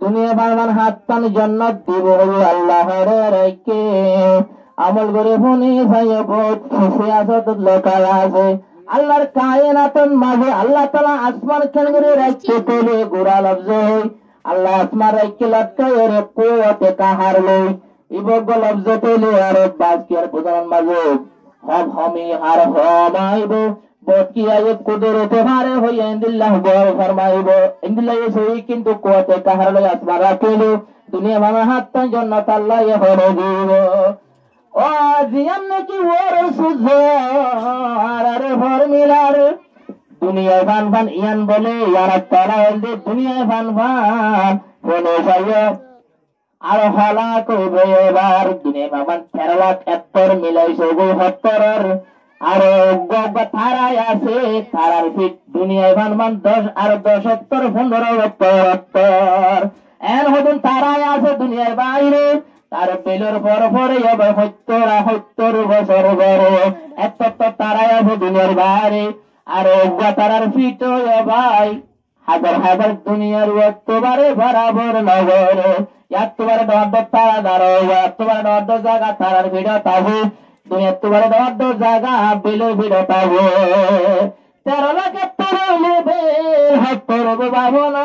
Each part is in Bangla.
দুনিয়া বারবার হাত পান জান্নাত দিব আল্লাহর রাইকে আমল করে ফোনে ভাই বহুত খুশি আসত লেখা আছে আল্লাহর কায়নাতন মাঝে আল্লাহ তাআলা আসমান কেন করে রাখতে তোলে গোরা লফজ হই আল্লাহ আসমান রাখতে লটকায় রে কুওয়াতে কাহার লই ইবগ লফজ তোলে আর বাকির বুঝান মাঝে হম হমি হার হমাইব বকি আয়ে কুদরতে ভারে হই ইন্দিল্লাহ গো ফরমাইব ইন্দিল্লাহ সই কিন্তু কুওয়াতে কাহার লই আসমান রাখলো দুনিয়া বানা হাত জান্নাত আল্লাহ এ হরে দিব ও জিয়ান নাকি ওর সুজো আর ফর্মুলার দুনিয়ায় ফান ফান ইয়ান বলে ইয়ার তারা হলদে দুনিয়ায় ফান ফান বলে যাইও আর হলা কইবে এবার দুনিয়ায় বাবান 13,71 মিলাইছে গো 70 আর গগ থারায় আছে থারার ফিট দুনিয়ায় ফান ফান 10 আর 10 70 15 72 এর হদন তারায় আছে দুনিয়ার বাইরে তার পেলের পর পরে এবার 70 বছর পরে এত তারায় আছে দুনিয়ার বাইরে আর তারার ফিট ভাই হাজার হাজার দুনিয়ার এতবারে বরাবর নগরে এতবারে দর্দ তারা দাঁড়ো এতবারে দর্দ জায়গা তারার ভিড় পাবো তুমি এতবারে দর্দ জায়গা বিলের ভিড় পাবো 13 লাখ নেবে 70 পাবো না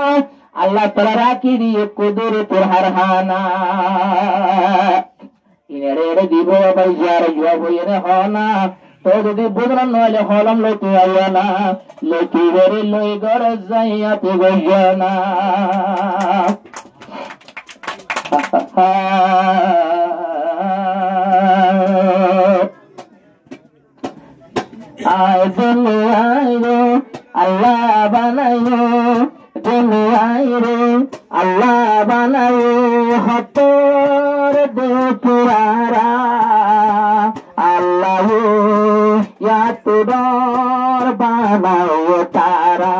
আল্লাহ তাআলা রাখি দিয়ে কুদরতের হারহানা ইনেরে দিব ভাই যার জব হইরে হনা তো যদি বুঝলাম নইলে হলাম লইতে আইয়া না লইতে গরে লই গরে যাইয়াতে গইয়া না আয় দুনিয়ায় আল্লাহ বানাইলো দুনিয়ায় রে আল্লাহ বানাইলো হতর দেখুয়ারা আল্লাহ ইয়াতুদর বানাও তারা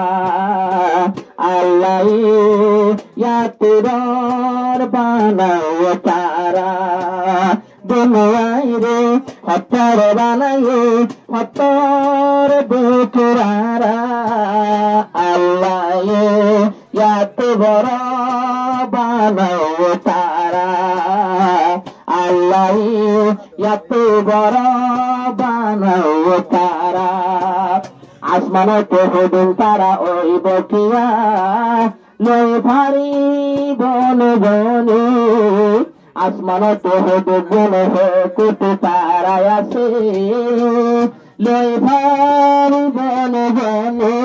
আল্লাহ ইয়াতুদর বানাও তারা দুনিয়ায় রে হতর বানাইলো হতর দেখুয়ারা আল্লাহ ইয়াতে বড় বানাও তারা আল্লাহ ইয়াতে বড় বানাও তারা আসমানতে হদুন তারা ওই বকিয়া লই ভারি বন বনে আসমানতে হদু বনে কুটু তারা আছে লই ভারি বন বনে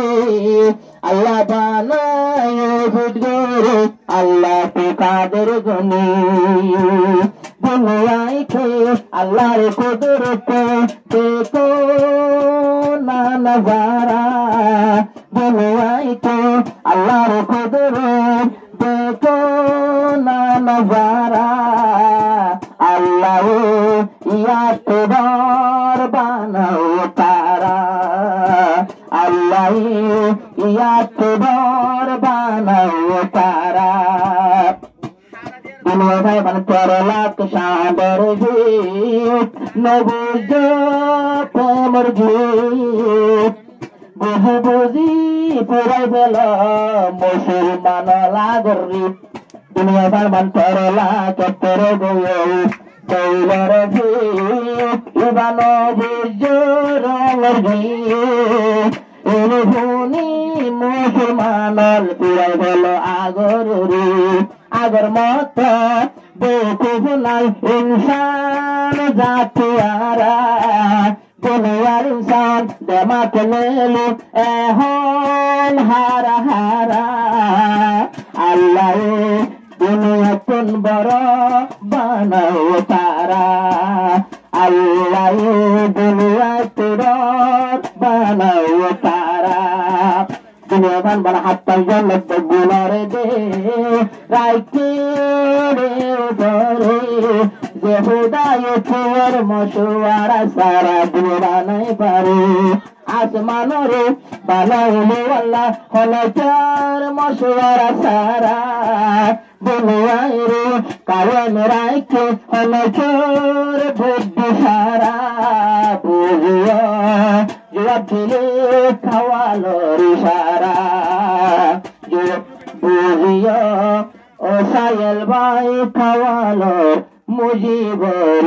আল্লাহ বানায় ফুটগরে আল্লাহ তে কাদের গনি দুনিয়ায় কে আল্লাহর কুদরত দেখো না নজারা দুনিয়ায় কে আল্লাহর কুদরত দেখো না নজারা আল্লাহ ইয়াতে দর বানাও তারা আল্লাহ ইয়াতে দর বানাও তারা দুনিয়া ভাই মানে 13 লাখ সাদর গীত নবুজ প্রেমর গীত বুঝি বুঝি পুরাই ফেল মুসলমান লাগর রীত দুনিয়া ভাই মানে 13 লাখ 70 গীত তৈলর গীত ইবান বুঝ রঙর গীত ভুনি মুসলমানল পুরাই ফেল আগর রীত আগর মত বেকুব নাই ইনসান জাতিয়ারা দুনিয়ার ইনসান দেমাক নেলু এখন হারা হারা আল্লাহ দুনিয়া কোন বড় বানাও তারা আল্লাহ দুনিয়া তোর বানাও তারা দুনিয়া বান বানা হাত পাই জান্নাত গুনারে দে রাইতে রে ধরে যে হুদায়ে তোর মশওয়ারা সারা দুনিয়া নাই পারে আসমানরে বানাইলো আল্লাহ হলো তোর মশওয়ারা সারা দুনিয়ায় রে কারণ রাইতে হলো তোর বুদ্ধি সারা বুঝিয়া জবাব দিলে খাওয়ালো ইশারা বুঝিয়া ও সায়েল ভাই খাওয়ালো মুজিবর